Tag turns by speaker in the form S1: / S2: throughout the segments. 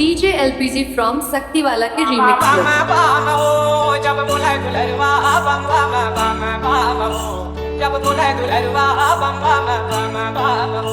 S1: DJ LPG from शक्तिवाला के remix
S2: जब बोले दुलरवा बम बम बम बम जब बोले दुलरवा बम बम बम बम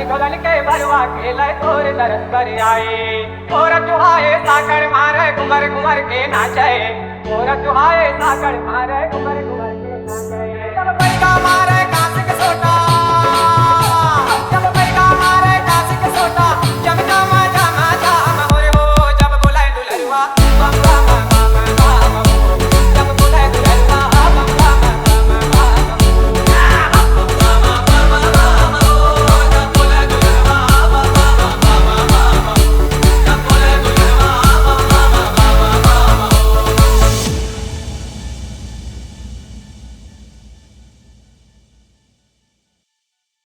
S2: ढोलन के भरवा के लय तोर दरस बर आए और चुहाए साकर मारे घुमर घुमर के नाचे और चुहाए साकर मारे घुमर घुमर के नाचे जब पैगा मारे कांस के सोटा जब पैगा मारे कांस के सोटा जब जामा जामा जामा हो रे हो जब बोले दुलरवा बम बम